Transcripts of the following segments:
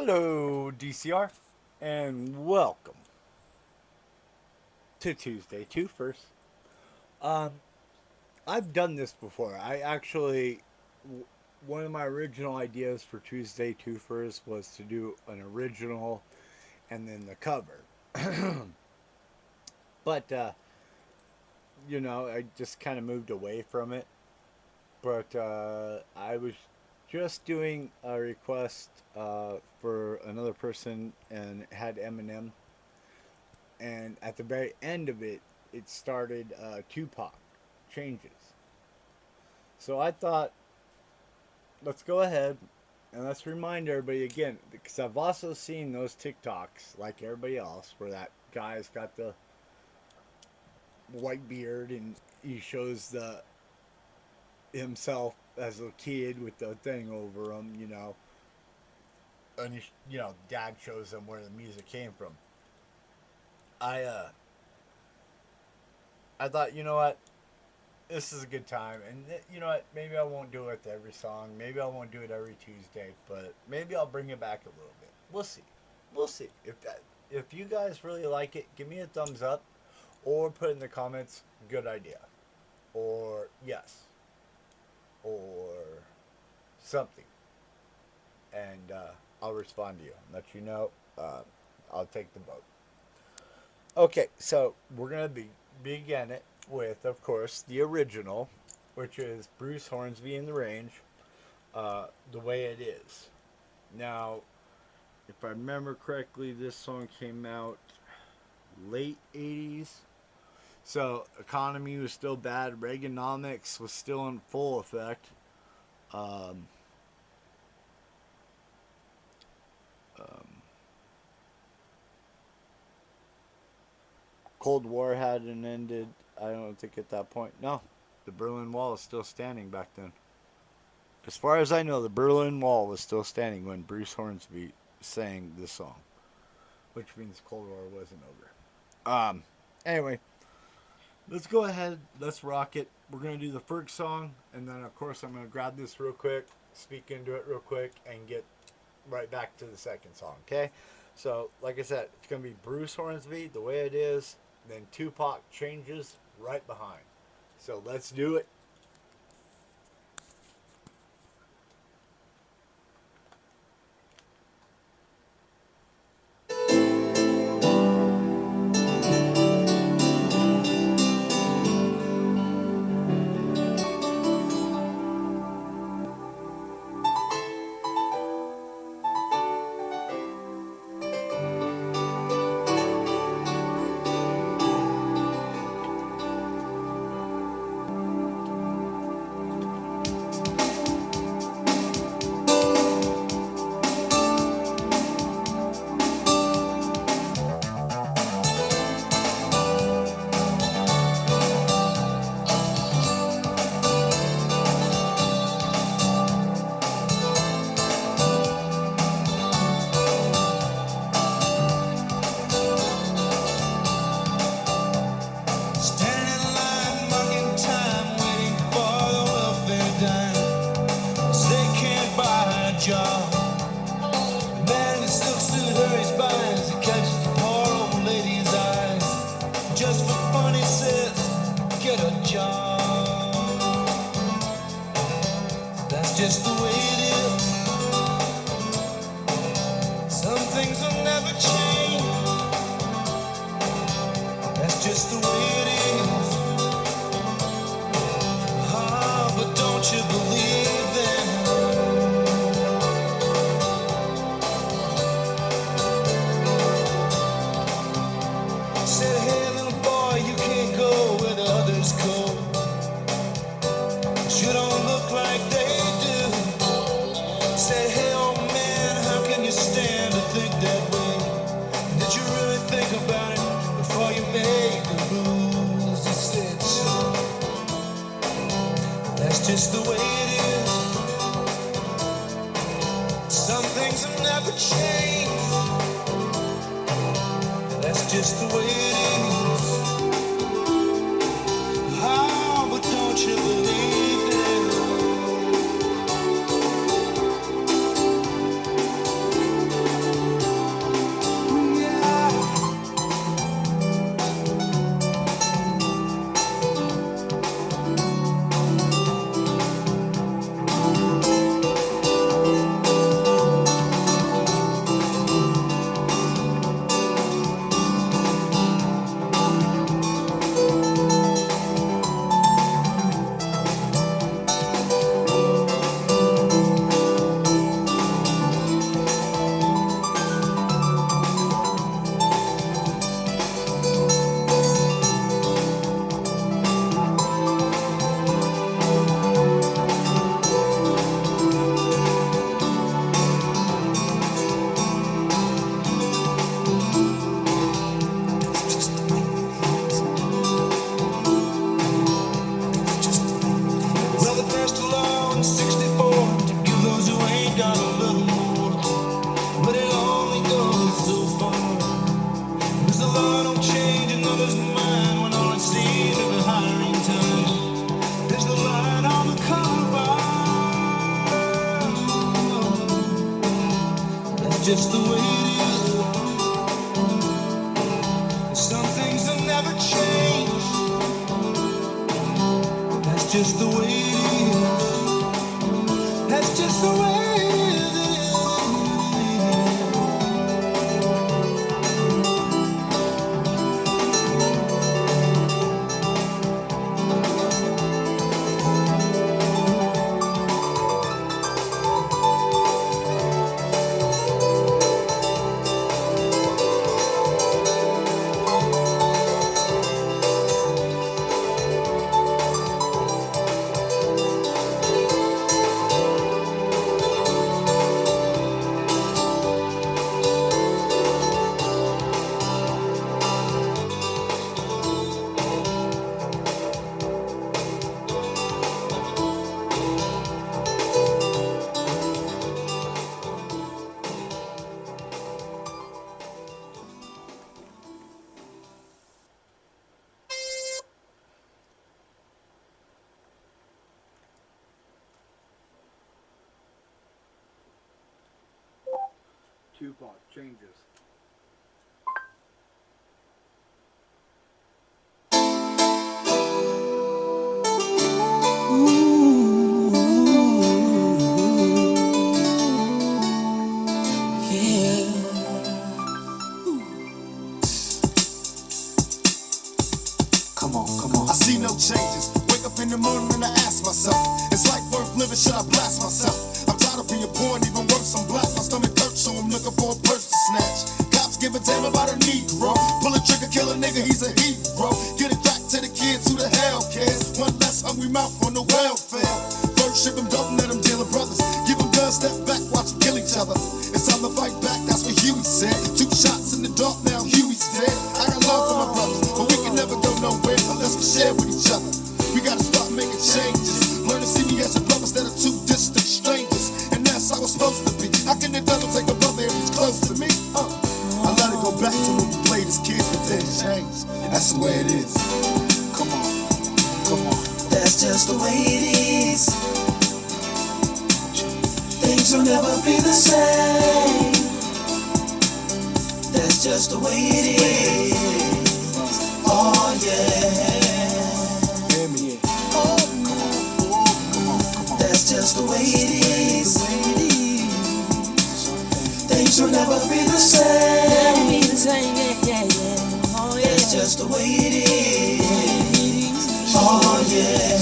Hello, DCR, and welcome to Tuesday Two First. Um, I've done this before. One of my original ideas for Tuesday Two First was to do an original and then the cover. but I just kind of moved away from it. But I was just doing a request for another person and it had Eminem, and at the very end of it, it started Tupac changes. So I thought, let's go ahead and let's remind everybody again, because I've also seen those TikToks like everybody else, where that guy's got the white beard and he shows the himself as a kid with the thing over him, and dad shows them where the music came from. I uh, I thought, you know what, this is a good time, and you know what, maybe I won't do it every song, maybe I won't do it every Tuesday, but maybe I'll bring it back a little bit. We'll see. If you guys really like it, give me a thumbs up, or put in the comments, good idea, or yes, or something, and I'll respond to you and let you know. I'll take the vote. Okay, so we're gonna begin it with, of course, the original, which is Bruce Hornsby in the Range, "The Way It Is." Now, if I remember correctly, this song came out late '80s, so economy was still bad. Reaganomics was still in full effect. Um, um, Cold War hadn't ended. I don't think at that point. No, the Berlin Wall is still standing back then. As far as I know, the Berlin Wall was still standing when Bruce Hornsby sang this song, which means Cold War wasn't over. Anyway, let's go ahead. Let's rock it. We're gonna do the first song, and then of course I'm gonna grab this real quick, speak into it real quick, and get right back to the second song. Okay. So, like I said, it's gonna be Bruce Hornsby, "The Way It Is," then Tupac changes right behind. So let's do it. Standing in line, marking time, waiting for the welfare dime. 'Cause they can't buy a job. The man in the silk suit hurries by as he catches the poor old lady's eyes. Just for fun, he says, "Get a job." That's just the way it is. Some things will never change. That's just the way it is. Ah, but don't you believe them? Said, "Hey, little boy, you can't go where the others go. You don't look like they do." Said, "Hey, old man, how can you stand to think that way? Did you really think about it before you made the rules?" He said, "So that's just the way it is. Some things have never changed. That's just the way it is. Ah, but don't you believe it?" just the way it is. And some things will never change. That's just the way it is. That's just the way it is. Tupac changes. Come on. I see no changes. Wake up in the morning and I ask myself, is life worth living? Should I blast myself? I'm tired of being poor and even worse, I'm black. My stomach hurts, so I'm looking for a purse to snatch. Cops give a damn about a Negro. Pull a trigger, kill a nigga, he's a hero. Get it back to the kids who the hell cares. One less hungry mouth on the welfare. First ship them, don't let them deal with brothers. Give them guns, step back, watch them kill each other. It's time to fight back, that's what Huey said. 2 shots in the dark, now Huey's dead. I got love for my brothers, but we can never go nowhere unless we share with each other. We gotta start making changes. Learn to see me as a brother instead of 2 distant strangers. And that's how it's supposed to be. How can the devil take a brother if he's close to me? I let it go back to when we played as kids, but then changed. That's the way it is. Come on. That's just the way it is. Things will never be the same. That's just the way it is. Oh yeah. Hear me. Come on. That's just the way it is. Things will never be the same. Oh yeah. That's just the way it is. Oh yeah.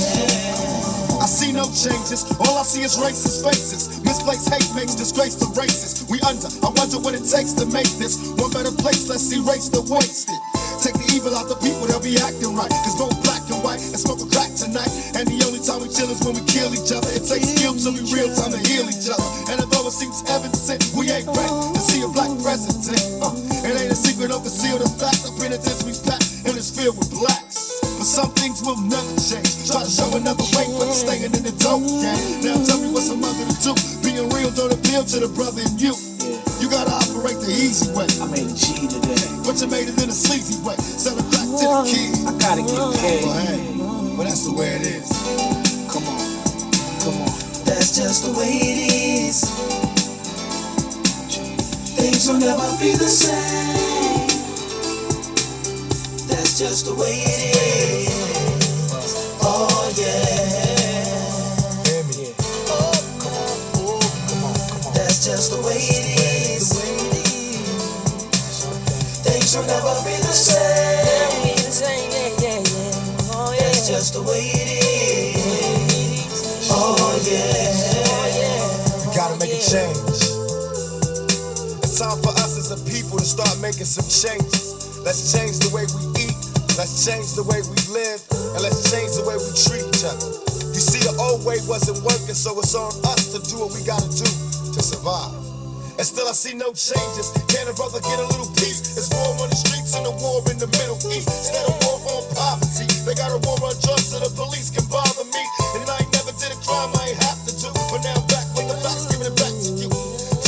I see no changes, all I see is racist faces. Misplaced hate makes disgrace to races. We under, I wonder what it takes to make this one better place. Let's erase the wasted. Take the evil out the people, they'll be acting right. Cause both black and white and smoke a crack tonight. And the only time we chill is when we kill each other. It takes skill so we real time to heal each other. And although it seems evident, we ain't ready to see a black president. It ain't a secret, don't conceal the fact. The penitentiary's packed and it's filled with blacks. But some things will never change. Try to show another way, but staying in the dope game. Now tell me what's a mother to do. Being real don't appeal to the brother in you. You gotta operate the easy way. I made a G today. But you made it in a sleazy way. Sell it back to the kid. I gotta get paid. Well, hey, well that's the way it is. Come on. That's just the way it is. Things will never be the same. That's just the way it is. Oh yeah. Hear me. Come on. That's just the way it is. Things will never be the same. That's just the way it is. Oh yeah. We gotta make a change. It's time for us as a people to start making some changes. Let's change the way we eat. Let's change the way we live. And let's change the way we treat each other. You see, the old way wasn't working, so it's on us to do what we gotta do to survive. And still I see no changes. Can a brother get a little peace? It's war on the streets and a war in the Middle East. Instead of war on poverty, they got a war on drugs so the police can bother me. And I ain't never did a crime I ain't have to do. But now I'm back with the facts, giving it back to you.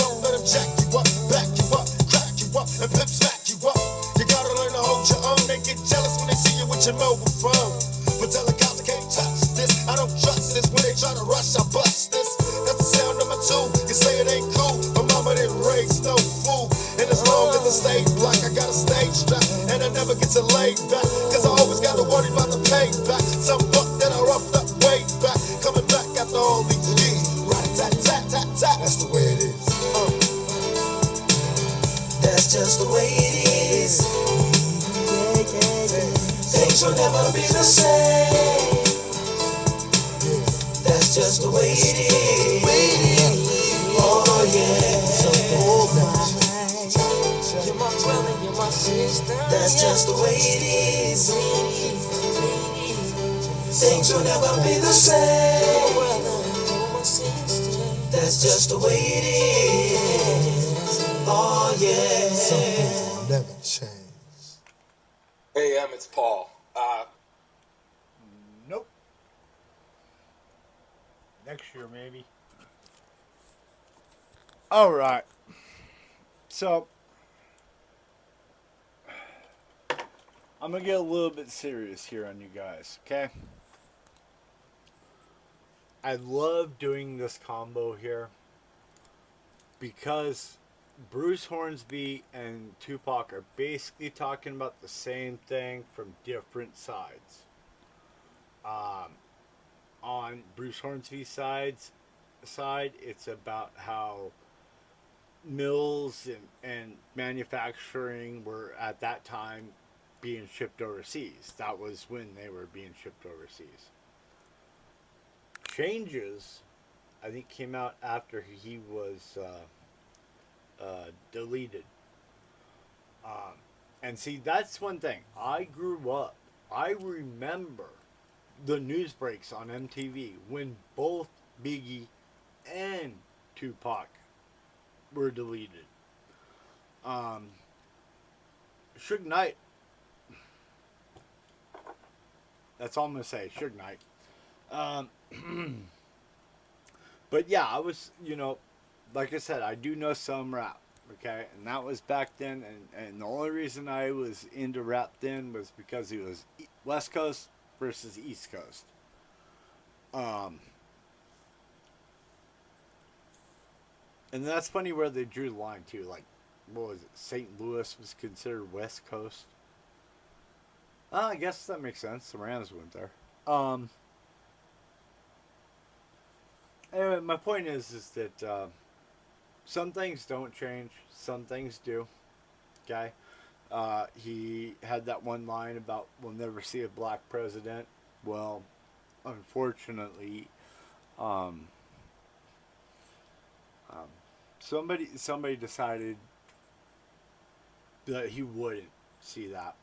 Don't let them jack you up, back you up, crack you up, and pimp smack you up. You gotta learn to hold your own. They get jealous when they see you with your mobile phone. But tell the cops I can't touch this. I don't trust this. When they try to rush, I bust this. That's the sound of my tune. You say it ain't cool, but mama didn't raise no strap, and I never get to lay back, cause I always gotta worry about the payback. Some buck that I roughed up way back, coming back after all these years. Rat-a-tat-tat-tat-tat, that's the way it is. That's just the way it is. Things will never be the same. That's just the way it is. Oh yeah. You're my brother, you're my sister. That's just the way it is. Things will never be the same. That's just the way it is. Oh yeah. Some things will never change. Hey, it's Paul. Nope. Next year, maybe. All right. So, I'm going to get a little bit serious here on you guys, okay? I love doing this combo here because Bruce Hornsby and Tupac are basically talking about the same thing from different sides. On Bruce Hornsby's side, it's about how mills and manufacturing were at that time being shipped overseas. That was when they were being shipped overseas. Changes, I think, came out after he was deleted. And see, that's one thing. I grew up. I remember the news breaks on MTV when both Biggie and Tupac were deleted. Suge Knight. That's all I'm gonna say. Suge Knight. But yeah, I was, like I said, I do know some rap, okay? And that was back then, and the only reason I was into rap then was because it was West Coast versus East Coast. And that's funny where they drew the line too. Like, what was it? St. Louis was considered West Coast. I guess that makes sense. The Rams went there. Anyway, my point is that some things don't change. Some things do. Okay? He had that one line about we'll never see a black president. Well, unfortunately, somebody decided that he wouldn't see that.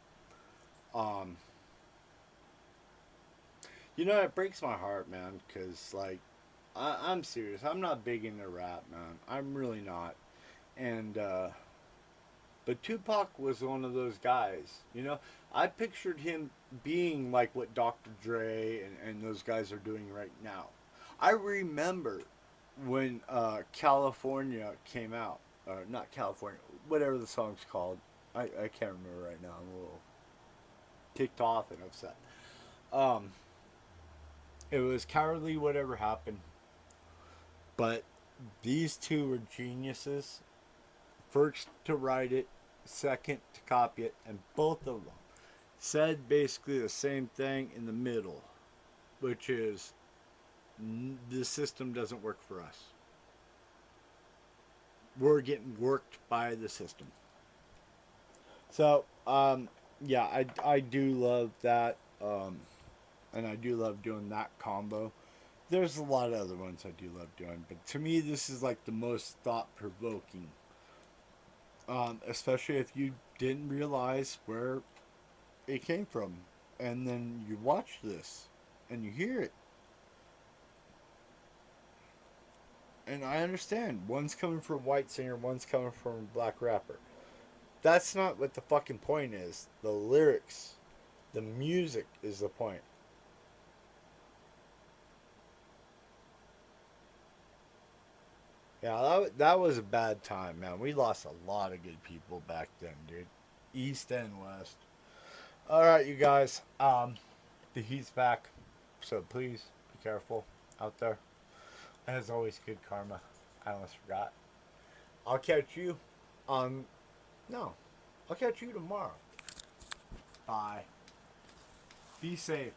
It breaks my heart, man, because, like, I'm serious. I'm not big into rap, man. I'm really not. And, but Tupac was one of those guys, I pictured him being like what Dr. Dre and those guys are doing right now. I remember when California came out. Or not California, whatever the song's called. I can't remember right now. I'm a little ticked off and upset. It was Cowardly Whatever Happened. But these two were geniuses. First to write it, second to copy it, and both of them said basically the same thing in the middle, which is the system doesn't work for us. We're getting worked by the system. So, yeah, I do love that, and I do love doing that combo. There's a lot of other ones I do love doing, but to me, this is like the most thought-provoking. Especially if you didn't realize where it came from. And then you watch this, and you hear it. And I understand, one's coming from a white singer, one's coming from a black rapper. That's not what the fucking point is. The lyrics, the music is the point. Yeah, that was a bad time, man. We lost a lot of good people back then, dude. East and West. Alright, you guys. The heat's back. So please be careful out there. As always, good karma. I almost forgot. I'll catch you on... No. I'll catch you tomorrow. Bye. Be safe.